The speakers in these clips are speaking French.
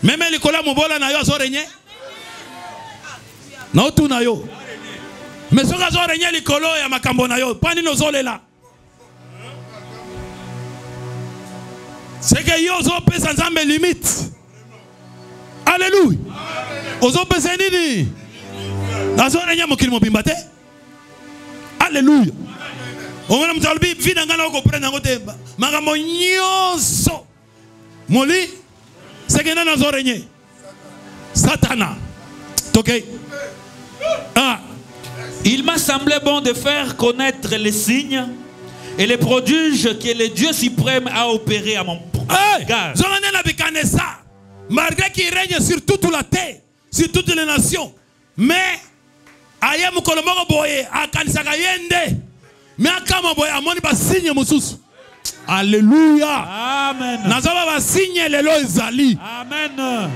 Même les collègues mobola na yo azorenye. Na otu na yo. Mais soka azorenye likolo ya makambo na yo. Pani no zolela. C'est que yo zo pesa nzambe limite. Alléluia. Ozo pesa nini? Azorenye mokili mobimba te. Alléluia. Omona mtalbi vida ngana ko prendre ngote makambo nyonso. Moli c'est que nous avons régné. Satana. Ok. Ah. Il m'a semblé bon de faire connaître les signes et les prodiges que le Dieu suprême a opéré à mon égard. Malgré qu'il règne sur toute la terre, sur toutes les nations, mais ayem kolomoko boye akanisaka yende, mais akama boye amoni ba signe mususu. Alléluia. Amen. Nazaba va signer les lois ezali. Amen.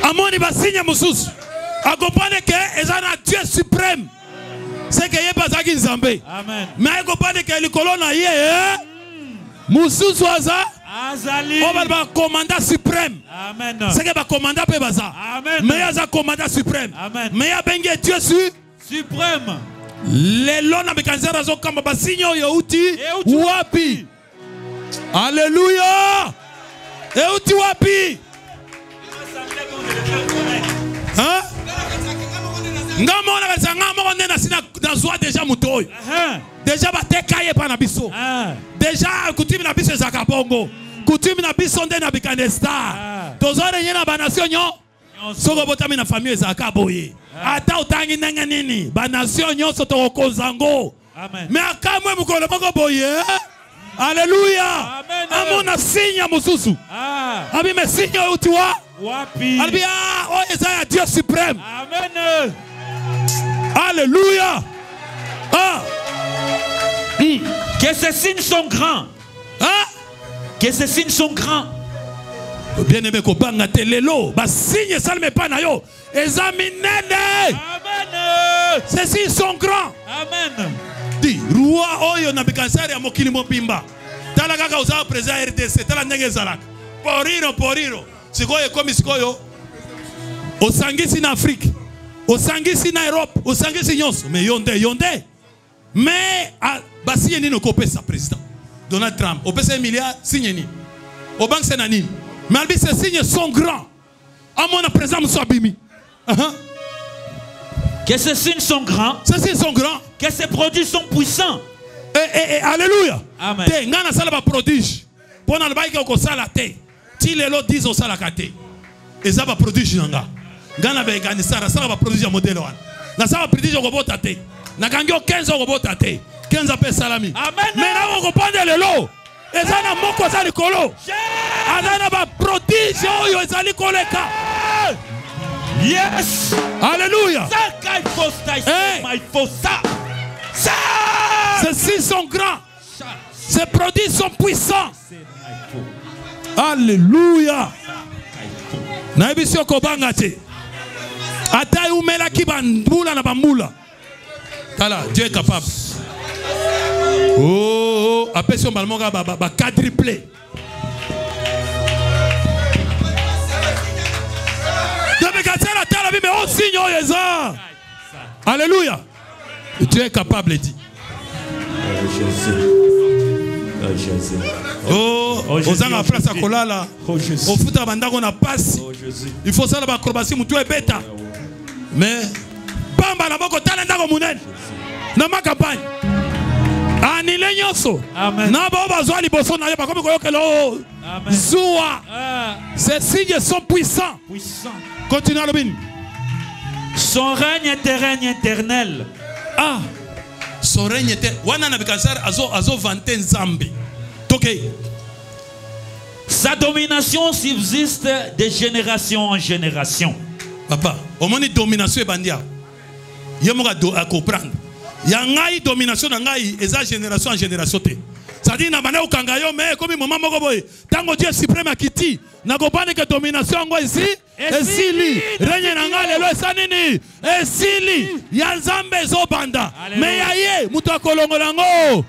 Amoni va signer mususu. Accompagne que ezana Dieu suprême. C'est que yé bazaki nzambe. Amen. Mais accompagne que likolo na yé mususu azali. On va commandant suprême. Amen. C'est que ba commandant pe baza. Amen. Mais yaza commandant suprême. Amen. Mais ya bengue Dieu suprême. Les lona bekanzera zo kamba ba signo yo uti wapi. Alléluia. Et uti wapi? Hein? Ngamona bazanga mo ndena sina dans joie déjà mutoy. Déjà batekaye pa na biso. Déjà kutimi na biso za kabongo. Kutimi na biso ndena bikanesta. Tozore nyena ba nation nyo. Soko botami na famille za kaboye. Ata utangi nanga nini? Ba nation nyonso to kozango. Amen. Mais akamwe mukolo moko boye. Alléluia. Amona signe mususu. Abi me signe utiwa. Wapi. Albia oh Isaiah Dieu suprême. Amen. Alléluia. Ah. Que ces signes sont grands. Ah. Que ces signes sont grands. Bien aimé kobanga telelo. Ba signe salme pa na yo. Examinez. Amen. Ces signes sont grands. Amen. Di roi oyo na bikansari ya mokili mobimba. Tala kaka uza président RDC. Tala ndenge zalaka. Poriro. Sikoyo komi sikoyo. Osangisi na Afrique. Osangisi na Europe. Osangisi nyonso. Mais yonde. Mais basiye nini okopesa président Donald Trump. Opesa milliard signe ni. Obank senani. Mais albi ces signes sont grands. Amona président Moussabimi. Que ces signes sont grands. Ces signes sont grands. Que ces produits sont puissants. Alléluia. Amen. Te ngana sala ba prodige. Pona le baike ko sala te. Ti lelo 10 au sala kate. Eza ba prodige nga. Ngana be ngani sala ba prodige modèle wana. Na sala prodige ko bota te. Na kangyo 15 ko bota te. 15 pe salami. Amen. Mais na ko pande lelo. Eza na moko za likolo. Azana ba prodige oyo ezali koleka. Yes. Alléluia. Ces signes sont grands. Ces produits sont puissants. Alléluia. Naibisio kobanga te. Ata umela kibambula na bambula. Tala, Dieu est capable. Oh, apesio balmonga ba quadruplé. Alléluia. Dieu est capable, dit. Oh, aux ans après ça kolala. Au foot à banda on a passé. Il faut ça la acrobatie mutu et bêta. Mais bamba la boko talenda ko munen. Na ma campagne. Anile nyoso. Amen. Na ba bazwa liboso na ba comme koyokelo. Amen. Zoua. Ces signes sont puissants. Continue à le bin. Son règne est un règne éternel. Ah. Son règne était wana na bikansar azo vanter nzambe. Toke. Sa domination subsiste de génération en génération. Papa, au moins domination bandia. Yemoka do à comprendre. Ya ngai domination na ngai eza génération en génération te. Ça dit na bana ukangayo mais comme maman moko boy. Tango Dieu suprême akiti, na kopane que domination ngo ici esili. Règne na ngai lelo esanini. Esili. Ya nzambe zo banda. Mais ya ye mutu akolongola ngo.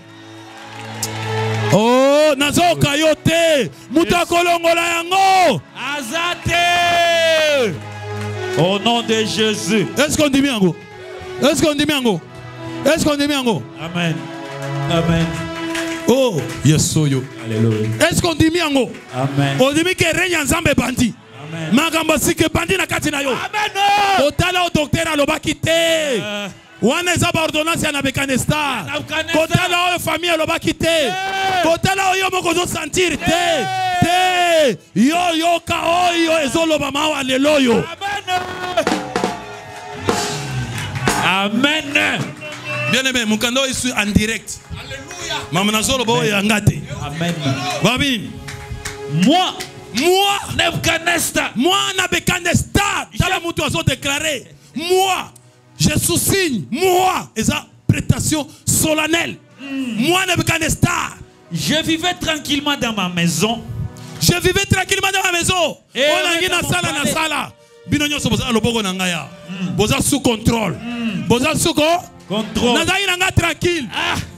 Oh, nazo kayote. Mutu akolongola yango. Azate. Au nom de Jésus. Est-ce qu'on dit bien ngo? Est-ce qu'on dit bien ngo? Est-ce qu'on dit bien ngo? Amen. Amen. Oh, yes so yo. Alléluia. Est-ce qu'on dit bien ngo? Amen. On dit que règne nzambe bandi. Amen. Makambo sike bandi na kati na yo. Amen. Otala au docteur alobaki te. Wana eza ba ordonnance ya na Bekanestar. Kotala o famille alobaki te. Kotala o yo moko zo sentir te. Te. Yo ka oyo ezoloba mawa lelo yo. Amen. Bien aimé, mukando ici en direct. Alléluia. Mama nazolo bo yangate. Amen. Babin. Moi, Nebuchadnezzar, moi Nebuchadnezzar, tala mutu azo déclaré, moi, je sous-signe, moi, et ça, prestation solennelle. Moi Nebuchadnezzar, je vivais tranquillement dans ma maison. Je vivais tranquillement dans ma maison. On a na sala na sala. Binonyo so boza loboko na ngaya. Boza sous contrôle. Boza sous contrôle. Na ngai na nga tranquille.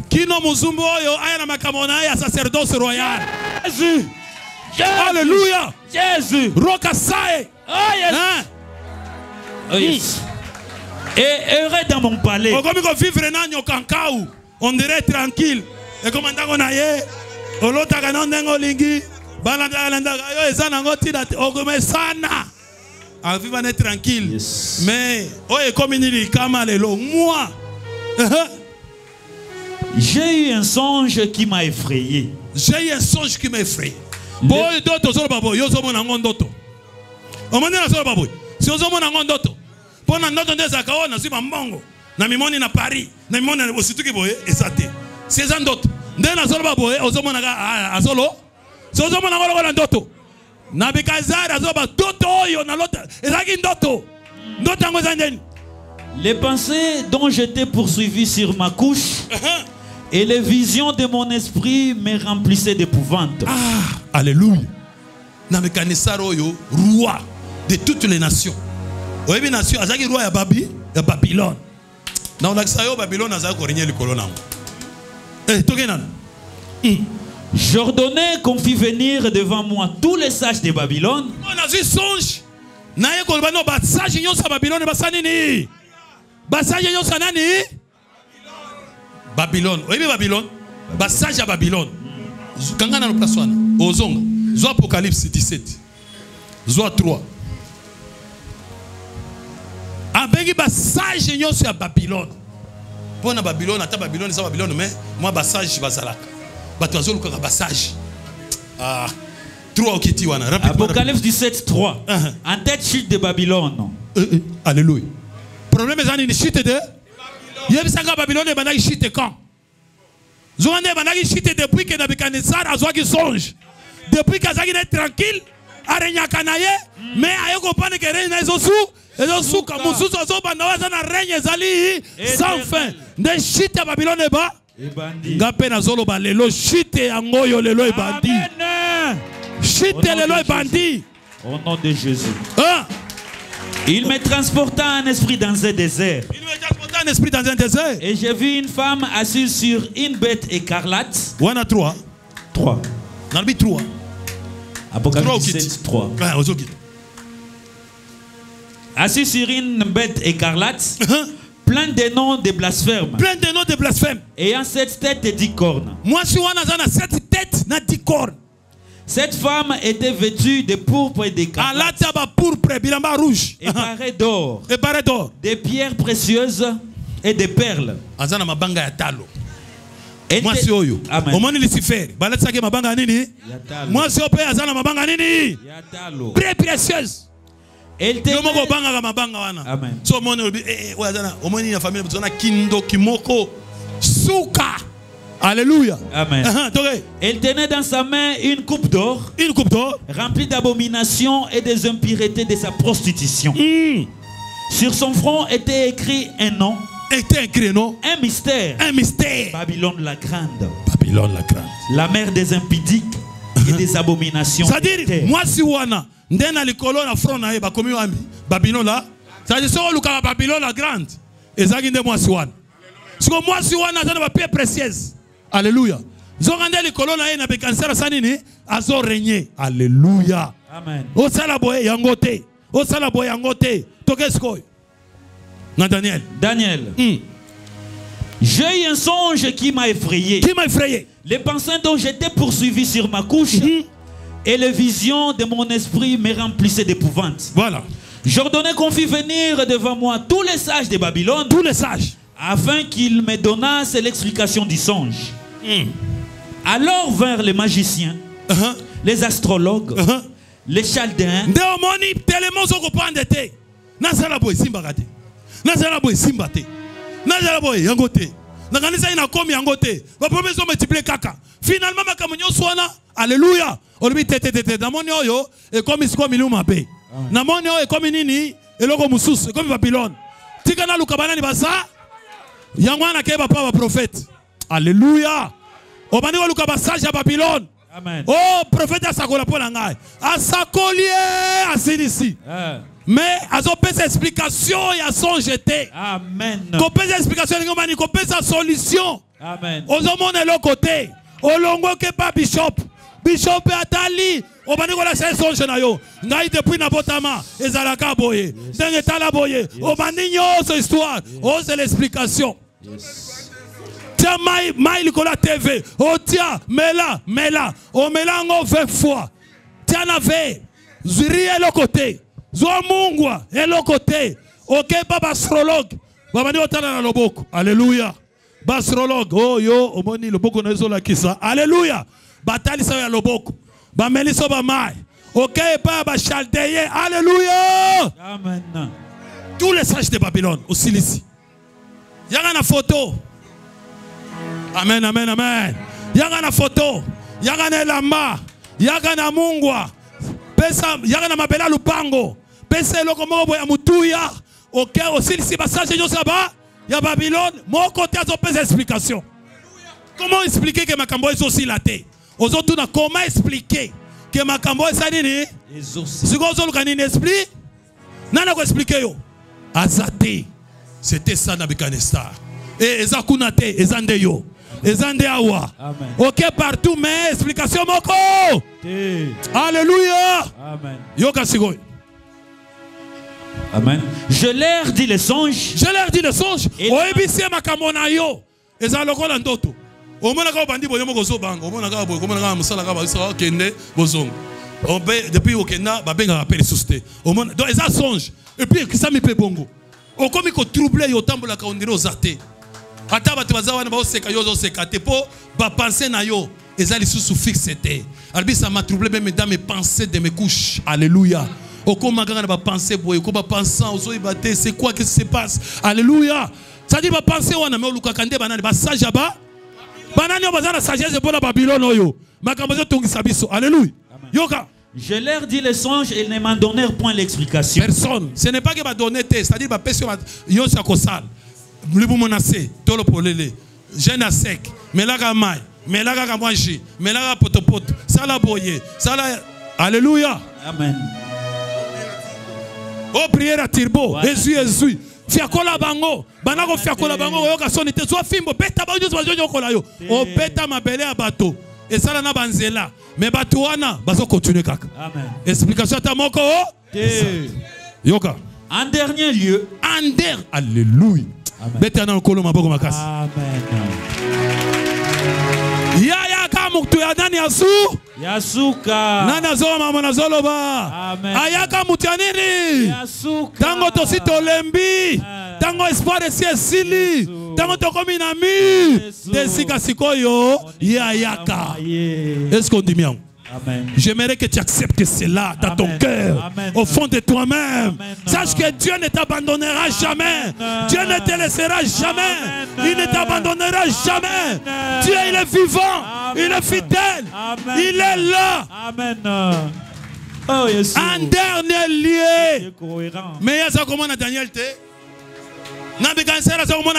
Kino muzumbo oyo aya na makamona ya sacerdoce royal. Jésus. Alléluia. Jésus. Rokasae. Oh yes. Hein? Oh yes. Et heureux dans mon palais. Okomi ko vivre na nyokankau. On dirait tranquille. Et comme ndako na ye. Olota kana ndengo lingi. Balanda yo ezana ngoti da ogome sana. En vivant tranquille. Yes. Mais oye comme ni kama lelo moi. J'ai eu un songe qui m'a effrayé. J'ai eu un songe qui m'a effrayé. Boy doto zo babo yo zo mona ngondoto. Omane na zo babo. Si zo mona ngondoto. Pona ndoto ndeza kaona si mbongo. Na mimoni na Paris. Na mimoni na osituki boye esate. Si eza ndoto. Ndena zo babo ozo mona ga azolo. So zo mona ngolo ndoto. Na bikazara zo ba doto yo na lota. Ezaki ndoto. Ndoto ngo zandeni. Les pensées dont j'étais poursuivi sur ma couche et les visions de mon esprit me remplissaient d'épouvante. Ah, alléluia. Nebuchadnezzar oyo, roi de toutes les nations. Oyebi nation, azaki roi ya Babylone. Na olakisa yo Babylone azaki ko régner likolo nango. Tokenan. J'ordonnais qu'on fit venir devant moi tous les sages de Babylone. On a vu songe. Na ye ko bano ba sage nyo sa Babylone basani ni. Basage nyo sa nani? Babylone. Oyebi Babylone? Basage ya Babylone. Kangana no place wana. Ozonga. Zo Apocalypse 17. Zo 3. Abegi basage nyo sa Babylone. Pona Babylone ata Babylone sa Babylone mais moi basage bazalaka. Bato azoluka basage. Ah. 3 okiti wana. Apocalypse 17 3. En tête chute de Babylone. Alléluia. Problème est une chute de Yebisanga Babylone et Banaki chute quand? Zoande Banaki chute depuis que Nebuchadnezzar a zouaki songe. Depuis qu'Azaki est tranquille, Arenya Kanaye, mais Ayoko Pane que Renya est sous, et sous comme sous Ozo Banawazana Renya Zali sans fin. De chute à Babylone et bas. Gape Nazolo Balelo, chute Angoyo Lelo et Bandi. Chute Lelo et Bandi. Au nom de Jésus. Il me transporta un esprit dans un désert. Il me transporta un esprit dans un désert. Et j'ai vu une femme assise sur une bête écarlate. On a 3. 3. On a 3. Apocalypse 17, 3. Assise sur une bête écarlate, plein de noms de blasphèmes, Plein de noms de blasphème. ayant 7 têtes et 10 cornes. Moi, si on a 7 têtes, na 10 cornes. Cette femme était vêtue de pourpre et d'écarlate, Alata ba pourpre, bilamba rouge. et parée d'or, Et barré d'or. des pierres précieuses et des perles. Azana mabanga ya talo. Elle Moi, était- si oyo. Amen. Omoni Lucifer. Balata ke mabanga nini? Yatalo. Moi, si ope azana mabanga nini? Yatalo. Très précieuse. Elle Yo moko tenait, banga mabanga wana. Amen. So omoni obi oya azana omoni na famille bozona kindo kimoko suka. Alléluia. Amen. Toke. Elle tenait dans sa main une coupe d'or Une coupe d'or. remplie d'abominations et des impuretés de sa prostitution. Sur son front était écrit un nom, Était écrit non? un mystère. Un mystère. Babylone la grande, Babylone la grande. la mère des impudiques et des abominations. C'est-à-dire, moi si wana, ndena likolo na front na ye bakomi wami, Babylone là, c'est-à-dire so luka Babylone la grande. Ezaki nde moi si wana. Siko moi si wana zana ba pierre précieuse. Alléluia. Zongande likolo na ye na bekansera sanini, azo régner. Alléluia. Amen. O sala boye yangote. O sala boye yangote. Toke skoy. Na Daniel. Daniel, j'ai eu un songe qui m'a effrayé. Qui m'a effrayé? Les pensées dont j'étais poursuivi sur ma couche et les visions de mon esprit me remplissaient d'épouvante. Voilà. J'ordonnais qu'on fît venir devant moi tous les sages de Babylone Tous les sages. afin qu'ils me donnassent l'explication du songe. Alors vinrent les magiciens, les astrologues, les chaldéens, Nde omoni tellement zo kopande te. Nasala boy simba kate. Nasala boy simba te. Nasala boy yango te. Na kanisa ina komi yango te. Ba promesse on multiplier kaka. Finalement makamunyo swana. Alléluia. Olobi te na moni oyo e komi siko miluma pe. Na moni oyo e komi nini eloko mususu e komi Babylone. Tika na lukabana ni basa. Yango na ke ba pa ba prophète. Alléluia. Obani ko lukaba sage ya Babylone. Amen. Oh, prophète asakola pour ngai. Asakolier asilisi. Mais azo pesa explication ya son jeté. Amen. Ko pesa explication ningo mani ko pesa solution. Amen. Ozo mona le côté. Olongo ke pa bishop. Bishop atali. Obani ko la son jeté na yo. Ngai depuis na botama ezalaka boye. Ndenge tala boye. Obani nyoso histoire. Oh, c'est l'explication. Tiens, maï likola TV. Oh, tiens, mela. Oh, melango 20 fois. Tiens, nave. Zuri est le côté. Zoa mungwa est le côté. Ok, pas astrologue. Babani otana na loboko. Alléluia. Bastrologue. Oh, yo, omoni loboko na zo la kisa. Alléluia. Batali sa ya loboko. Ba meliso ba mai. Ok, pas ba chaldeye. Alléluia. Amen. Tous les sages de Babylone, au Cilicie. Il y a une photo. Amen, amen, amen. Yaga na photo. Yaga na lamba. Yaga na mungwa. Pesa yaga na mabela lupango. Pesa eloko moko ya mutuya. OK, aussi si passage yo saba ya Babylone, mon côté azo pesa explication. Comment expliquer que makambo est aussi la terre? Aujourd'hui comment expliquer que makambo est ça nini? Si vous avez un esprit, nana ko expliquer yo. Azate. C'était ça na Bikanestar. Et ezakunate ezande yo. Ezande awa. OK partout mais explication moko. Alléluia. Amen. Yoka sigoy. Amen. Je leur dis les songes. Je leur dis les songes. Oebisi makambo na yo. Ezalokola ndoto. Omona ka bandi boyo moko zo bango. Omona ka boyo, omona ka musala ka ba isa kende bozongo. Depuis okenda ba benga rappel susté. Omona donc eza songe. Et puis qui ça mi pe bongo. Okomi ko troubler yo tambola ka ondiro zate. Ata batu bazawana ba oseka yo zo sekate po ba penser na yo eza lisusu fixité. Albi ça m'a troublé même dans mes pensées de mes couches. Alléluia. Okoma ganga ba penser boye ko ba pensant ozo ibate c'est quoi qu'est-ce qui se passe? Alléluia. Ça dit ba penser wana me oluka kande banane ba sage ba. Banane bazana sagesse pour la Babylone oyo. Makambo zo tungisa biso. Alléluia. Yoka. Je leur dis les songes et ils ne m'en donnèrent point l'explication. Personne. Ce n'est pas que va donner test, c'est-à-dire que personne yo sa kosal. Mlibu monase, tolo polele. Jeune à sec, melaga mai, melaga kamwaji, melaga potopoto, sala boye, sala alléluia. Amen. Oh prière à tirbo, Jésus. Fiakola bango, banako fiakola bango yoka sonite so fimbo beta ba yo kola yo. O beta mabele abato. Et ça na banzela. Mais batouana bazo continuer kaka. Amen. Explication ta moko. Yoka. En dernier lieu, Alléluia. Beta na nkolo maboko makasi. Amen. Yaya kamutu ya nani yasu? Yasuka. Nana zo mama na zoloba. Amen. Ayaka mutu ya nini? Yasuka. Tango tosi tolembi. Tango espoir esi esili. Tango tokomi na mi. Desika sikoyo yayaka. Est-ce qu'on dit bien? Amen. J'aimerais que tu acceptes cela dans ton cœur, au fond de toi-même. Sache que Dieu ne t'abandonnera jamais. Dieu ne te laissera jamais. Il ne t'abandonnera jamais. Dieu, il est vivant. Il est fidèle. Il est là. Amen. Oh, yes. En dernier lieu. Mais il y a comment Daniel te?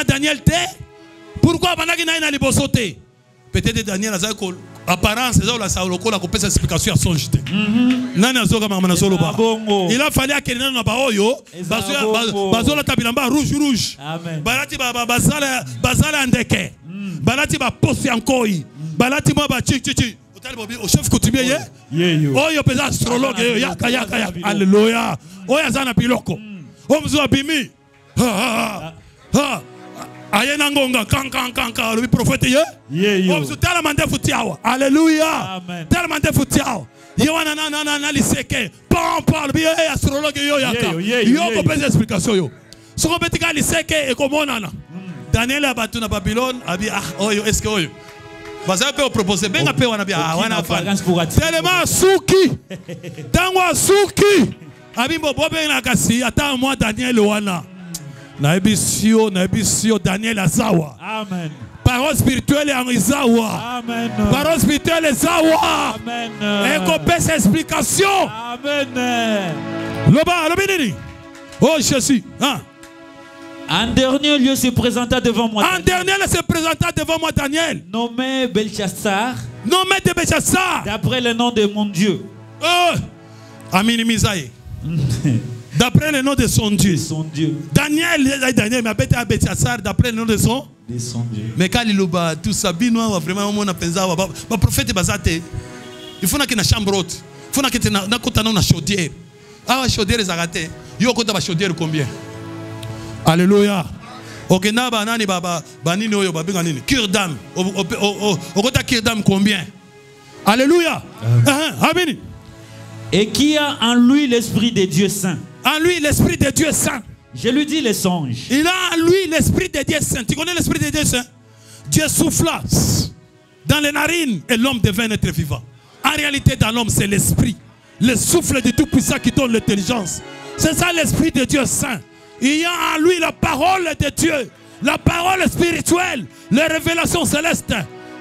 Daniel te? Pourquoi peut-être Daniel a apparence il a explication à son jeté. Il a fallu que na baoyo bazola tabilamba rouge balati bazala ndeke balati ba posi ankoi balati mo ba chichi au chef coutumier oyo pesa astrologue yaka alléluia oyo azana piloko omzo abimi ayena ngonga kanka le prophète ye tala mandefu tiawa alléluia tala mandefu tiawa yowana na liseke pom le astrologue yo yaka yo ko pesa explication yo soko betika liseke e komonana Daniel abatu na Babylone abi oyo est-ce que oyo baza pe proposer benga pe wana bia wana tellement suki tango suki abi bobo benga kasi ata moi Daniel wana na ebisio Daniel azawa. Amen. Parole spirituelle en Izawa. Amen. Parole spirituelle Izawa. Amen. Et qu'on pèse explication. Amen. Loba, lobinini. Oh Jésus. Hein? En dernier lieu se présenta devant moi. En dernier lieu se présenta devant moi Daniel. Nommé Belchassar. Nommé de Belchassar. D'après le nom de mon Dieu. Oh. Amini Misaï. D'après le nom de son Dieu. Daniel m'a appelé à Belchassar d'après le nom de son Dieu. Mais quand il a tout ça, vraiment, on a pensé, le prophète Bazate, il faut qu'il y ait une chambre haute. Il faut qu'il y ait une chaudière. Ah, la chaudière est arrêtée. Il y a une chaudière combien? Alléluia. Ok, nani banini oyo babinganini. Kirdam. Okota kirdam combien? Alléluia. Amen. Et qui a en lui l'esprit de Dieu saint. En lui, l'esprit de Dieu saint. Je lui dis les songes. Il a en lui l'esprit de Dieu saint. Tu connais l'esprit de Dieu saint? Dieu souffla dans les narines et l'homme devint un être vivant. En réalité, dans l'homme, c'est l'esprit. Le souffle du Tout-Puissant qui donne l'intelligence. C'est ça l'esprit de Dieu saint. Il y a en lui la parole de Dieu. La parole spirituelle. Les révélations célestes.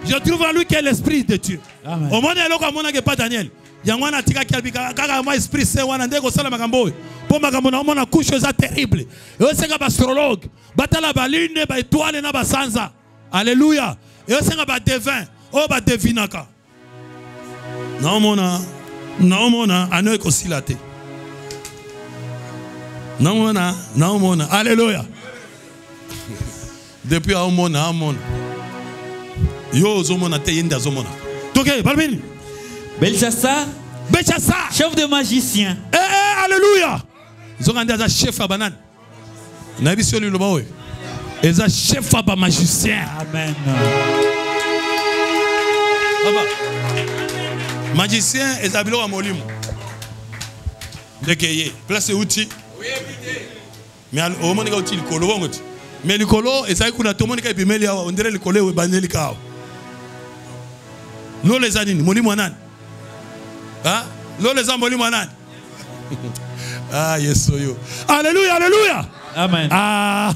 Je trouve en lui qu'il y a l'esprit de Dieu. Amen. Au monde, il n'y a pas Daniel. Yangwana tika kaka ma esprit c'est wana ndeko sala makambo po makambo na mona couche za terrible yo senga ba astrologue batala ba lune ba étoile na ba sanza alléluia yo senga ba devin o ba devinaka na mona ano ko silate na mona alléluia depuis a mona yo zo mona te yenda zo mona toke balbini Belchassar, chef de magicien. Alléluia. Ils ont un chef à banane. Ils ont un chef à magicien. Amen. Magicien et habilo à molimo. Place outil. Mais au moment où il colo, mais le colo et ça il a tout le monde qui est pimé on dirait le colo et banel kao. Nous les anines, molimo nan. Ah, les emboli manan. Ah, yes, yo. Alléluia, alléluia. Amen. Ah,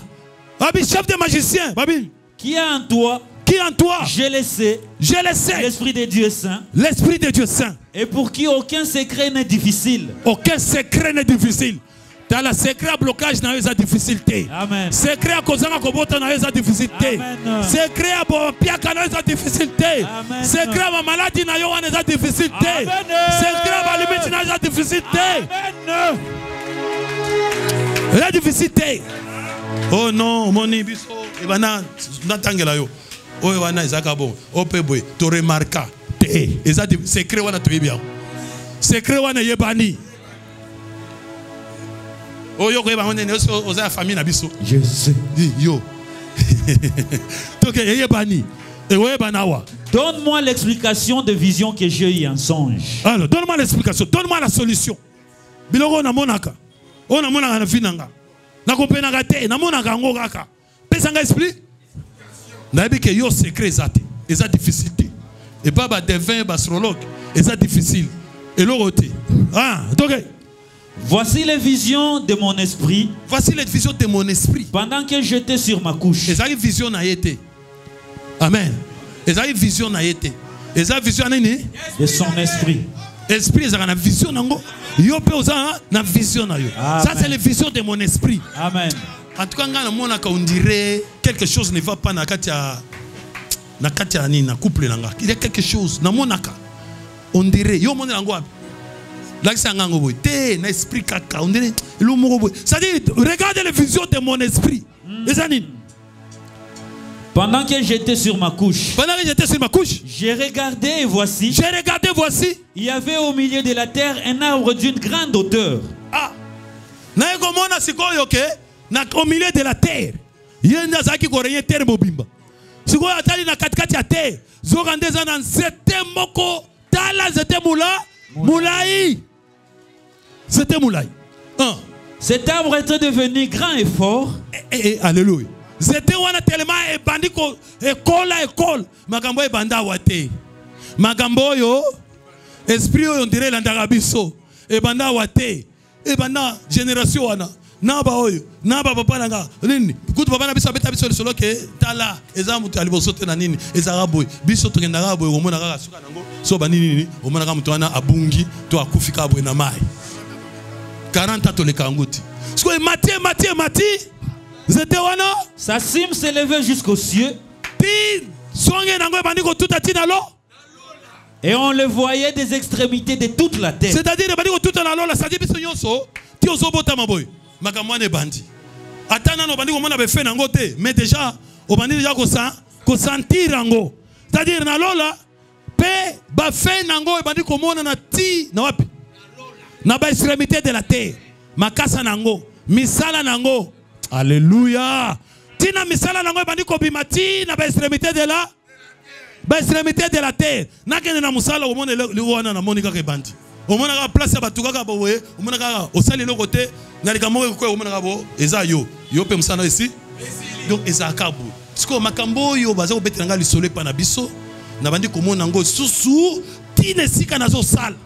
Babi, chef de magicien, Babi. Qui est en toi? Qui est en toi? Je le sais. Je le sais. L'esprit de Dieu saint. L'esprit de Dieu saint. Et pour qui aucun secret n'est difficile. Aucun secret n'est difficile. Dans le secret à blocage, dans les difficultés. Amen. Secret à cause de kobota dans les difficultés. Secret à piaka dans les difficultés. Secret à maladie dans les difficultés. Secret à limite dans les difficultés. La difficulté. Oh non, mon ibiso, ibana natangela yo. Oh ibana izakabo. Opeboy, to remarka. Te, ezati secret wana to bien. Secret wana yebani. Oh yo ko yeba on est aux famille na biso. Je sais. Yo. Donne-moi l'explication de vision que j'ai eu en songe. Alors, donne-moi l'explication, donne-moi la solution. Biloko na monaka. On na monaka na finanga. Na kopenaka te, na monaka ngo kaka. Pesanga esprit. Na bi ke yo secret zate. Eza difficile. Et pas ba devin ba astrologue, eza difficile. Et l'autre. Ah, donc voici les visions de mon esprit. Voici les visions de mon esprit. Pendant que j'étais sur ma couche. Eza vision na yete. Amen. Eza vision na yete. Eza vision nini? De son esprit. Esprit, eza na vision nango. Yo pe oza na vision na yo. Ça c'est les visions de mon esprit. Amen. En tout cas, on dirait quelque chose ne va pas na katia ni na couple nanga. Il y a quelque chose na monaka. On dirait yo mona nango. Là c'est ngango boy. Te na esprit kaka. On dirait lo moko boy. Ça dit regardez les visions de mon esprit. Les anines. Pendant que j'étais sur ma couche, j'ai regardé et voici, il y avait au milieu de la terre un arbre d'une grande hauteur. Ah, au milieu de la terre, il y a un zaki korenye terre mobimba. Si vous avez na katikati ya terre, zogandeza na nzete moko tala zete moulai. C'était moulai. Cet arbre était devenu grand et fort. Alléluia. C'était tellement bandiko école magambo e banda wate magambo yo esprit yo ndire landaka biso e banda wate e banda génération wana na ba oyo na ba papa nanga nini kutu papa na biso beta biso solo ke tala eza mutu aliboso te na nini eza boy biso to kendaka boy ko mona kaka suka nango so ba nini o mona kaka mutu wana abungi to akufika boy na mai 40 to le kanguti sko mati sa cime s'élevait jusqu'aux cieux. Et on le voyait des extrémités de toute la terre. C'est-à-dire mais déjà c'est-à-dire na lola pe ba fe nango ebandi komona na ti na wapi na ba extrémité de la terre makasa nango misala nango. Alléluia. Tina misala nango bandi ko bimati na ba extrémité de la terre. Na kene na musala o mona le wana na monika ke bandi. O mona ka place ya batuka ka boye, o mona ka o sali le côté na likamo ko o mona ka bo eza yo pe musana ici. Donc eza kabu. Siko makambo yo baza ko betanga li soleil pa na biso na bandi ko mona ngo susu tina sika na zo sala.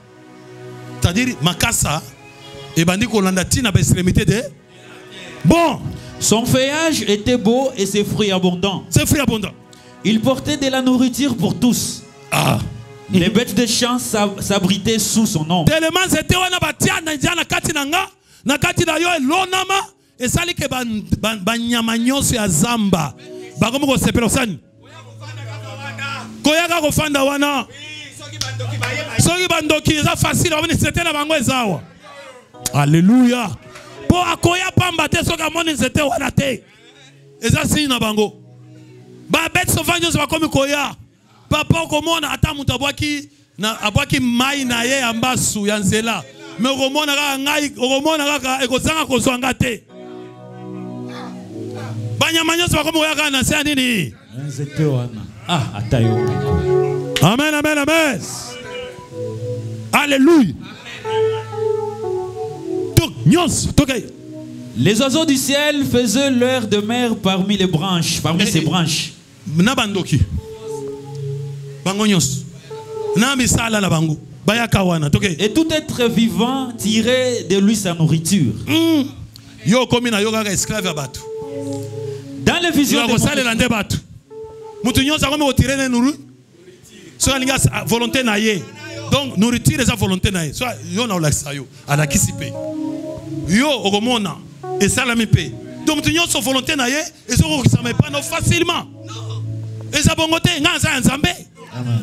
C'est-à-dire makasa e bandi ko landa tina ba extrémité de. Bon, son feuillage était beau et ses fruits abondants. Il portait de la nourriture pour tous. Ah. Les bêtes de champ s'abritaient sous son ombre. Tellement c'était wana batia na njana kati nanga na kati na yo elonama esali ke banyama nyonso ya zamba. Bakomo ko sepela sani. Koyaka ko fanda wana. Soki bandoki eza facile aboni c'était na bango ezawa. Alléluia. Po akoya pamba te soka moni c'était wana te. Eza sini na bango. Ba bête sauvage zo bakomi koya. Papa komona ata mutu abwaki mai na ye ambasu ya nzela. Me komona kaka ngai komona kaka ekozanga kozwanga te. Banyama nyonso bakomi koya kaka na se nini? Nzete wana. Ah, atayo. Amen, amen, amen. Alléluia. Les oiseaux du ciel faisaient leur demeure parmi les branches, parmi ces branches. Et tout être vivant tirait de lui sa nourriture. Dans les visions de volonté na ye. Donc nourriture est sa volonté na ye. Soit yo na olakisa yo ala kisipe. Yo okomona et salami pe. Donc tu nyonso volonté na ye et so ko kisame pas no facilement. Et ça bongote nganza nzambe.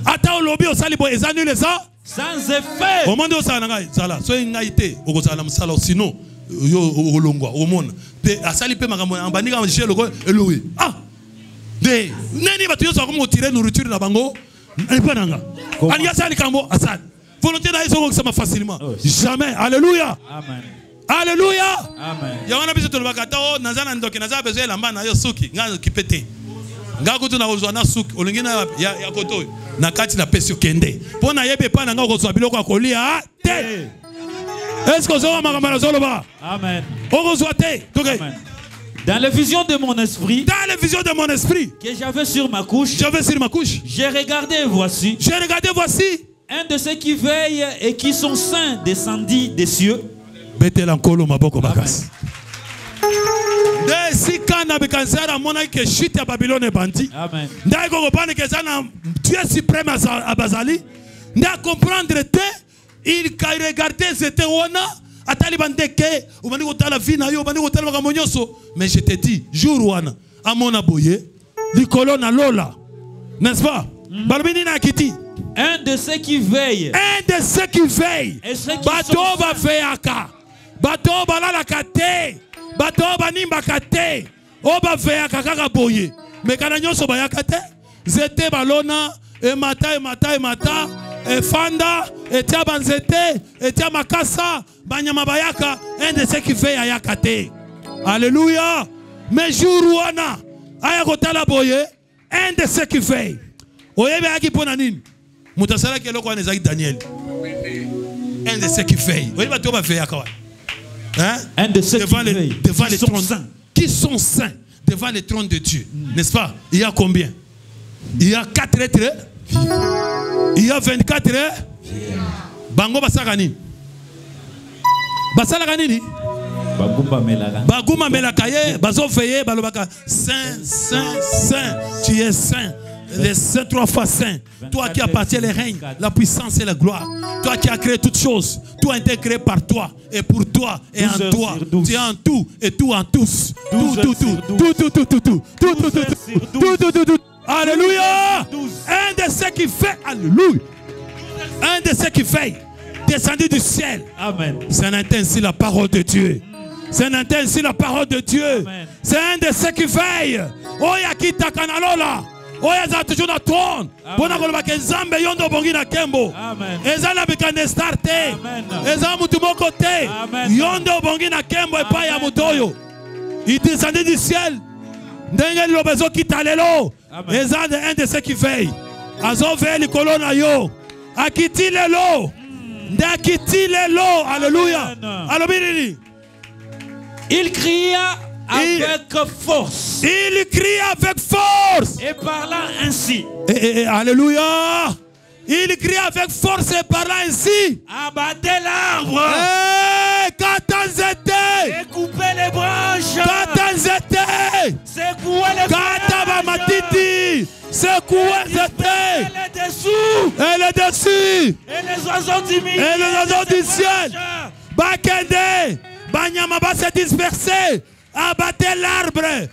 Ata olobi osali bo ezanule ça sans effet. Au monde osala ngai sala. So ngaite okozala musala sinon yo olongwa omona. Pe asali pe makambo ambandika jelo ko eloui. Ah. De nani batu nyonso ko tirer nourriture na bango. Volonté na facilement. Jamais. Alléluia. Amen. Alléluia. Amen. Yawana biso tolobaka ta o nazana ndoki nazana besoin lamba na yo suki nga kipete. Nga kutu na kozwa na suki olingi na ya koto na kati na pesi kende. Pona yebe pa na nga kozwa biloko akolia te. Est-ce que ça va makamala zoloba? Amen. Okozwa te. Amen. Dans les visions de mon esprit, que j'avais sur ma couche, j'ai regardé et voici, un de ceux qui veillent et qui sont saints descendit des cieux. Il regardait, c'était Wana. Mais je te dis, jour wana, à mon aboye, l'icolo na lola, n'est-ce pas? Un de ceux qui veillent. Bato ba feyaka. Bato ba la kate. Bato ba nimba kate. Oba feyaka kaka boye. Mais kana nyonso ba yakate. Zete balona e mata. E fanda, et tia banzete, et tia makasa, banyama bayaka, un de ceux qui fait ayakate. Alléluia. Mais jour wana, ayakotala boye, un de ceux qui fait. Oyebe aki ponanin. Mutasala keloko anezaki Daniel. Un de ceux qui fait. Oyebe to ba fait akawa. Hein? Un de ceux qui fait. Devant les trônes saints. Qui sont saints devant les trônes de Dieu. N'est-ce pas? Il y a combien? Il y a 4 êtres. Il y a 24 heures. Bango basakani. Basalakani. Baguma melakaye. Bazo feye. Balobaka. Saint, saint, saint. Tu es saint. Les saints 3 fois saint. Toi qui appartiens les règnes, la puissance et la gloire. Toi qui as créé toutes choses. Tout a été créé par toi. Et pour toi. Et en toi. Tu es en tout. Et tout en tous. Tout. Alléluia. Un de ceux qui fait. Alléluia. Un de ceux qui fait. Descendu du ciel. Amen. C'est un ainsi la parole de Dieu. C'est un ainsi la parole de Dieu. C'est un de ceux qui veille. Oya kita kanalola. Oya za toujours na trône. Bona koloba ke nzambe yondo bongi na kembo. Amen. Ezala bikande starte. Ezala mutu moko te. Yondo bongi na kembo e pa ya mutoyo. Il descendit du ciel. Ndenge lobezo kitalelo. Ezala un de ceux qui veille. Azo veille likolo na yo. Akiti lelo. Ndakiti lelo. Alléluia. Alobini. Il cria avec force. Il crie avec force. Et parlant ainsi. Alléluia. Il crie avec force et parlant ainsi. Abattez l'arbre. Et coupez les branches. Secouez les branches. Secouez les dessous. Et les dessus. Et les oiseaux du ciel. Bakende. Banyama va se disperser. Abattez l'arbre.